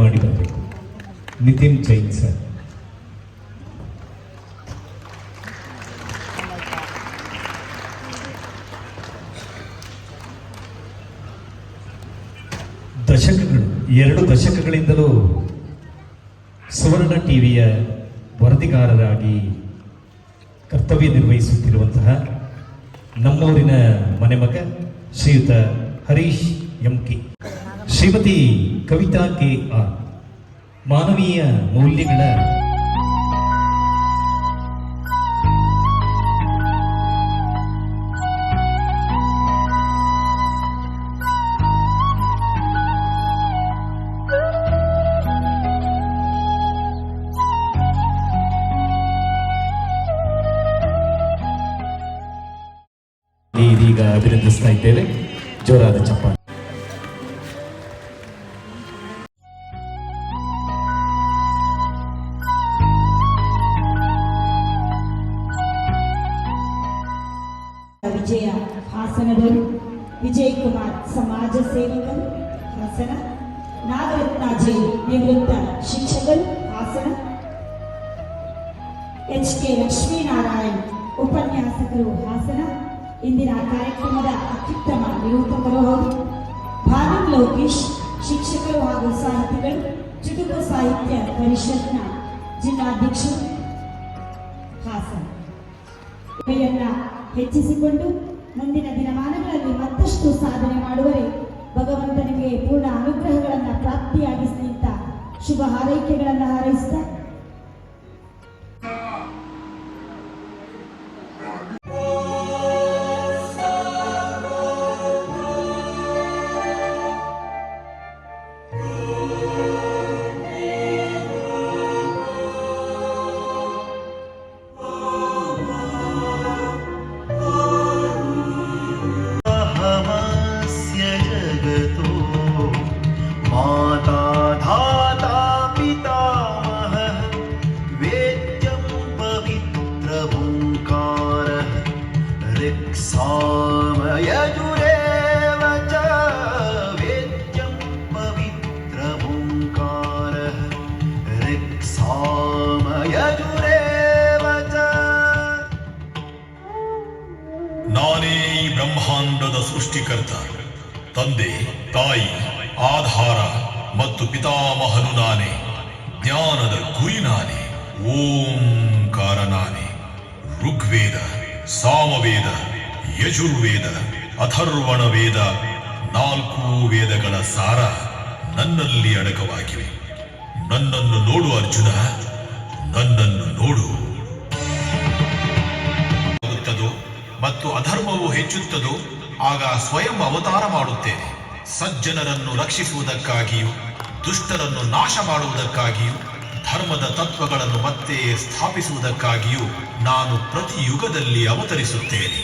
ದಯಮಾಡಿ ಬರಬೇಕು. ನಿತಿನ್ ಜೈನ್ ಸರ್. ದಶಕಗಳು, 2 ದಶಕಗಳಿಂದಲೂ ಸುವರ್ಣ ಟಿವಿಯ ವರದಿಗಾರರಾಗಿ ಕರ್ತವ್ಯ ನಿರ್ವಹಿಸುತ್ತಿರುವಂತಹ ನಮ್ಮೂರಿನ ಮನೆಮಗ ಶ್ರೀಯುತ ಹರೀಶ್ ಎಂಕೆ, ಶ್ರೀಮತಿ ಕವಿತಾ KR, ಮಾನವೀಯ ಮೌಲ್ಯಗಳ ಇದೀಗ ಅಭಿನಂದಿಸ್ತಾ ಇದ್ದೇವೆ. ಜೋರಾದ ಚಪ್ಪಾಳೆ. ವಿಜಯ ಹಾಸನದವರು, ವಿಜಯ್ ಕುಮಾರ್ ಸಮಾಜ ಸೇವಕರು ಹಾಸನ, ನಾಗರತ್ನಾಜಿ ನಿವೃತ್ತ ಶಿಕ್ಷಕರು ಹಾಸನ, HK ಲಕ್ಷ್ಮೀನಾರಾಯಣ್ ಉಪನ್ಯಾಸಕರು ಹಾಸನ. ಇಂದಿನ ಕಾರ್ಯಕ್ರಮದ ಅತ್ಯುತ್ತಮ ನಿರೂಪಕರು ಹೌದು. ಭಾನು ಲೋಕೇಶ್ ಶಿಕ್ಷಕರು ಹಾಗೂ ಸಾಹಿತಿಗಳು, ಚುಟುಕು ಸಾಹಿತ್ಯ ಪರಿಷತ್ನ ಜಿಲ್ಲಾಧ್ಯಕ್ಷರು ಹಾಸನ. ಇವೆಯನ್ನ ಹೆಚ್ಚಿಸಿಕೊಂಡು ಮುಂದಿನ ದಿನಮಾನಗಳಲ್ಲಿ ಮತ್ತಷ್ಟು ಸಾಧನೆ ಮಾಡುವರೆ ಭಗವಂತನಿಗೆ ಪೂರ್ಣ ಅನುಗ್ರಹಗಳನ್ನು ಪ್ರಾಪ್ತಿಯಾಗಿಸಿ ಅಂತ ಶುಭ ಹಾರೈಕೆಗಳನ್ನು ಹಾರೈಸಿದ सामयजुरेव च वेद्यं पवित्रभूङ्कारः ऋक्सामयजुरेव च. ನಾನೇ ಈ ಬ್ರಹ್ಮಾಂಡದ ಸೃಷ್ಟಿಕರ್ತ, ತಂದೆ, ತಾಯಿ, ಆಧಾರ ಮತ್ತು ಪಿತಾಮಹನು ನಾನೇ. ಜ್ಞಾನದ ಗುರಿ ನಾನೇ. ಓಂಕಾರ ನಾನೇ. ಋಗ್ವೇದ, ಸಾಮವೇದ, ಯಜುರ್ವೇದ, ಅಥರ್ವಣ ವೇದ, 4 ವೇದಗಳ ಸಾರ ನನ್ನಲ್ಲಿ ಅಡಕವಾಗಿವೆ. ನನ್ನನ್ನು ನೋಡು ಅರ್ಜುನ, ನನ್ನನ್ನು ನೋಡು. ಮತ್ತು ಅಧರ್ಮವು ಹೆಚ್ಚುತ್ತದೋ ಆಗ ಸ್ವಯಂ ಅವತಾರ ಮಾಡುತ್ತೇನೆ. ಸಜ್ಜನರನ್ನು ರಕ್ಷಿಸುವುದಕ್ಕಾಗಿಯೂ ದುಷ್ಟರನ್ನು ನಾಶ ಮಾಡುವುದಕ್ಕಾಗಿಯೂ ಧರ್ಮದ ತತ್ವಗಳನ್ನು ಮತ್ತೆ ಸ್ಥಾಪಿಸುವುದಕ್ಕಾಗಿಯೂ ನಾನು ಪ್ರತಿ ಯುಗದಲ್ಲಿ ಅವತರಿಸುತ್ತೇನೆ.